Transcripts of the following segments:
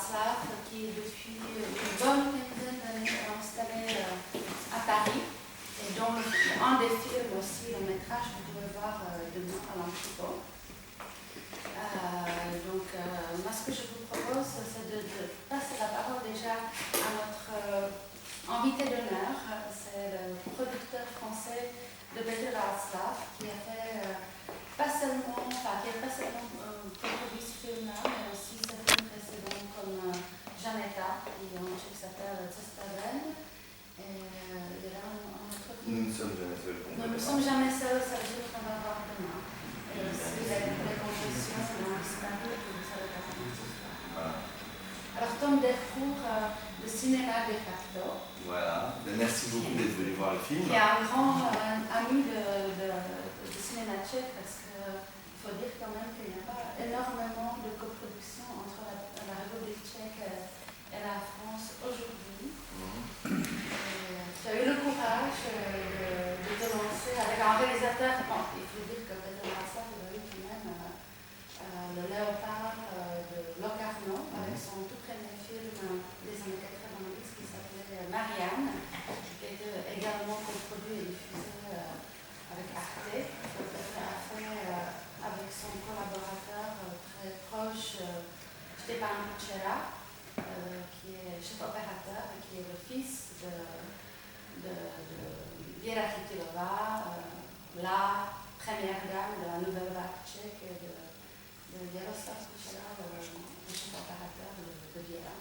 Václav, qui depuis une bonne quinzaine d'années est installé à Paris, et dont un des films aussi, le métrage, vous pouvez voir demain à l'Amphithéâtre. Moi, ce que je vous propose, c'est de passer la parole déjà à notre invité d'honneur. C'est le producteur français de Peter Václav, qui a fait pas seulement produit ce film-là, mais aussi ce film précédent comme Janetta, qui est un film qui s'appelle Testaven. Et il y a un autre film. Nous ne sommes jamais seuls. Nous ne sommes jamais seuls, ça veut dire qu'on va voir demain. Et aussi les confessions ont disparu, que vous savez pas comment ce soir. Voilà. Alors, Tom Derfour, le cinéma de facto. Voilà. Merci beaucoup d'être venu voir le film. Qui est un grand ami de cinéma tchèque, parce qu'il faut dire quand même qu'il n'y a pas énormément de coproduction entre la République tchèque et la France aujourd'hui. Tu as eu le courage de te lancer avec un réalisateur. Bon, il faut dire que Peter Václav a eu quand même le Léopard de Locarno, avec son tout premier film des années 90 qui s'appelait Marianne, qui a été également coproduit et diffusé avec Arte. Il a fait avec son collaborateur très proche, Stepan Kučera, qui est chef opérateur et qui est le fils de Věra Chytilová, la première dame de la nouvelle vague tchèque, de Jaroslav Kučera, le chef opérateur de Věra.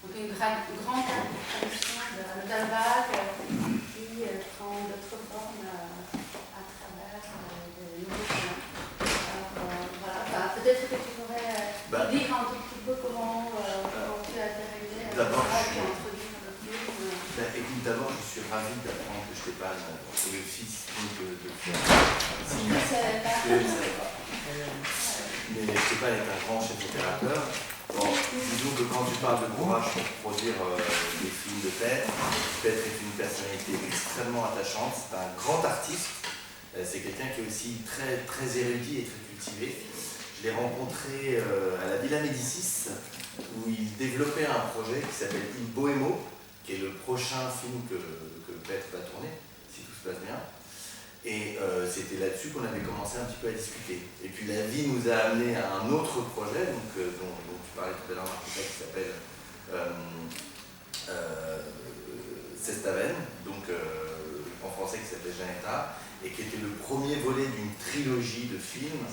Donc une grande tradition de la nouvelle vague qui prend d'autres formes à travers de nouveaux films. Voilà, peut-être que tu pourrais dire un tout petit peu comment tu as été arrivé à introduire le film. Écoute, d'abord, je suis ravi d'apprendre que Stepan est le fils de Pierre. Je ne savais pas. Je ne savais pas. Mais Stepan est un grand chef opérateur. Bon, disons que quand tu parles de courage pour produire des films de Petre est une personnalité extrêmement attachante, c'est un grand artiste, c'est quelqu'un qui est aussi très, très érudit et très cultivé. Je l'ai rencontré à la Villa Médicis, où il développait un projet qui s'appelle Il Bohémo, qui est le prochain film que Petre va tourner, si tout se passe bien. Et c'était là-dessus qu'on avait commencé un petit peu à discuter. Et puis la vie nous a amené à un autre projet, dont tu parlais tout à l'heure, Marc, qui s'appelle Testaven, donc en français qui s'appelle Janetta, et qui était le premier volet d'une trilogie de films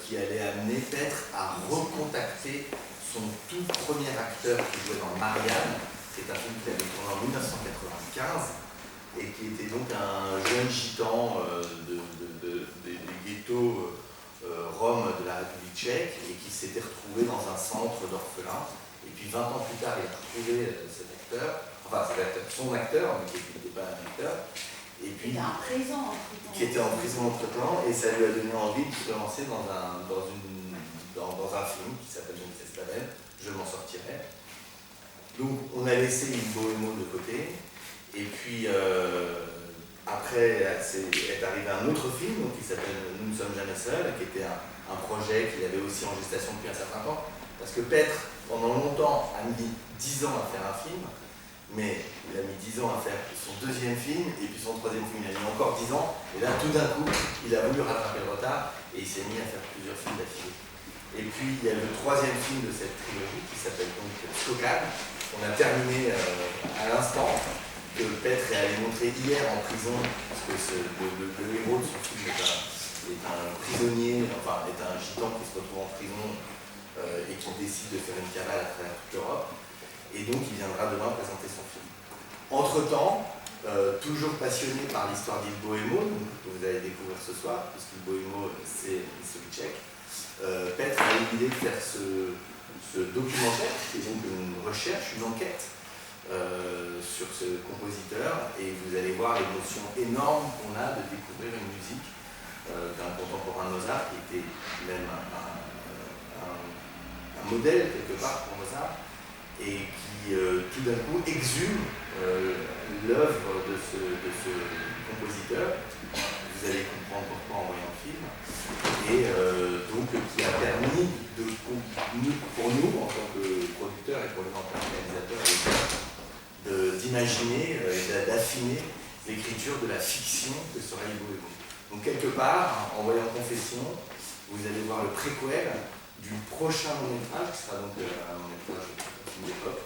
qui allait amener Petre à recontacter son tout premier acteur qui jouait dans Marianne. C'est un film qu'il avait tourné en 1995. Et qui était donc un jeune gitan des ghettos roms de la République tchèque et qui s'était retrouvé dans un centre d'orphelins. Et puis 20 ans plus tard, il a retrouvé cet acteur, son acteur, mais qui n'était pas un acteur. Et puis, qui était en prison entre-temps. Qui était en prison entre-temps, et ça lui a donné envie de se lancer dans un film qui s'appelle Testaven, Je m'en sortirai. Donc on a laissé Il Bohémo de côté. Et puis, après, est arrivé un autre film qui s'appelle Nous ne sommes jamais seuls, qui était un projet qu'il avait aussi en gestation depuis un certain temps. Parce que Petre, pendant longtemps, a mis 10 ans à faire un film, mais il a mis 10 ans à faire son deuxième film, et puis son troisième film, il a mis encore 10 ans, et là, tout d'un coup, il a voulu rattraper le retard, et il s'est mis à faire plusieurs films d'affilée. Et puis, il y a le troisième film de cette trilogie, qui s'appelle donc Stockade. On a terminé à l'instant. Que Petre est allé montrer hier en prison, parce que le héros de son film est un prisonnier, enfin est un gitan qui se retrouve en prison et qui décide de faire une cavale à travers toute l'Europe. Et donc il viendra demain présenter son film. Entre-temps, toujours passionné par l'histoire d'Il Bohémo, que vous allez découvrir ce soir, puisqu'Il Bohémo c'est l'histoire tchèque, Petre a eu l'idée de faire ce documentaire, qui est donc une recherche, une enquête, sur ce compositeur, et vous allez voir l'émotion énorme qu'on a de découvrir une musique d'un contemporain de Mozart qui était même un modèle quelque part pour Mozart et qui tout d'un coup exhume l'œuvre de ce compositeur vous allez comprendre pourquoi en voyant le film, et donc qui a permis pour nous, en tant que producteurs et pour les organisateurs, d'imaginer et d'affiner l'écriture de la fiction que sera Ivo Evo. Donc quelque part, en voyant Confession, vous allez voir le préquel du prochain long-métrage, qui sera donc un long-métrage d'époque.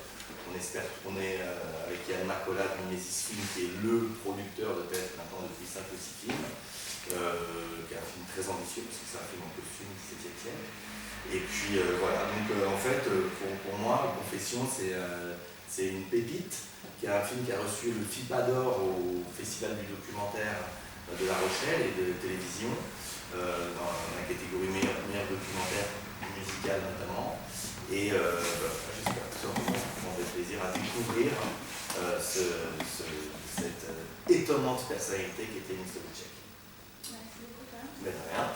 On espère tourner avec Yann Marcola de Mimesis Film, qui est le producteur de TF maintenant depuis 5 ou 6 films, qui est un film très ambitieux, parce que c'est un film en costume, 17e siècle. Et puis voilà, donc en fait, pour moi, Confession, c'est une pépite, qui est un film qui a reçu le FIPA d'or au Festival du documentaire de La Rochelle et de télévision, dans la catégorie meilleur documentaire musical notamment. Et j'espère que ça vous fait plaisir à découvrir cette étonnante personnalité qui était Miss Sobitschek. Merci beaucoup, Tom. Mais de rien.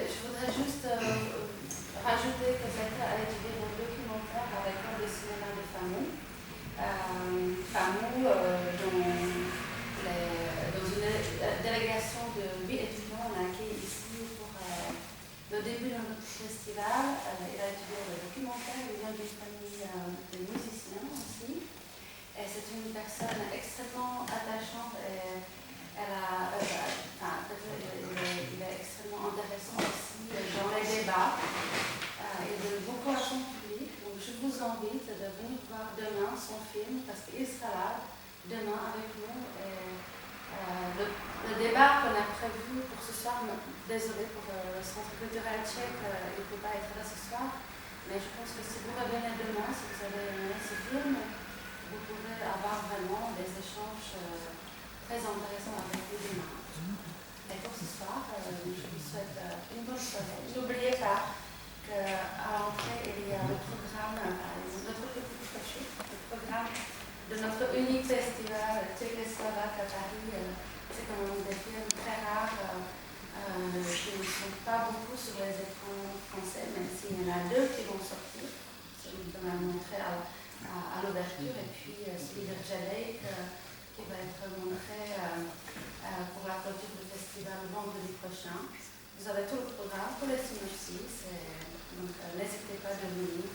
Je voudrais juste rajouter que Zeta a étudié un documentaire avec un des cinémas de Famou. Famou, dans une délégation de 8 étudiants, on a accueilli ici pour le début de notre festival. Il a étudié le documentaire, il vient d'une famille de musiciens aussi. Et c'est une personne extrêmement attachante et il est extrêmement intéressant aussi dans les débats. Il donne beaucoup à son public. Donc je vous invite de venir voir demain son film parce qu'il sera là demain avec nous. Et, le débat qu'on a prévu pour ce soir, désolé pour le Centre culturel tchèque, il ne peut pas être là ce soir, mais je pense que si vous revenez demain, si vous avez aimé ce film, vous pourrez avoir vraiment des échanges très intéressants avec vous demain. Et pour ce soir, je vous souhaite une bonne soirée. N'oubliez pas qu'à l'entrée, il y a le programme, notre petit cachet, le programme de notre unique festival tchécoslovaque à Paris. C'est quand même des films très rares qui ne sont pas beaucoup sur les écrans français, même s'il y en a 2 qui vont sortir. Celui qu'on a montré à l'ouverture, et puis celui de Jalek qui va être montré pour la clôture du festival vendredi prochain. Vous avez tout le programme pour les synopsis, donc n'hésitez pas à venir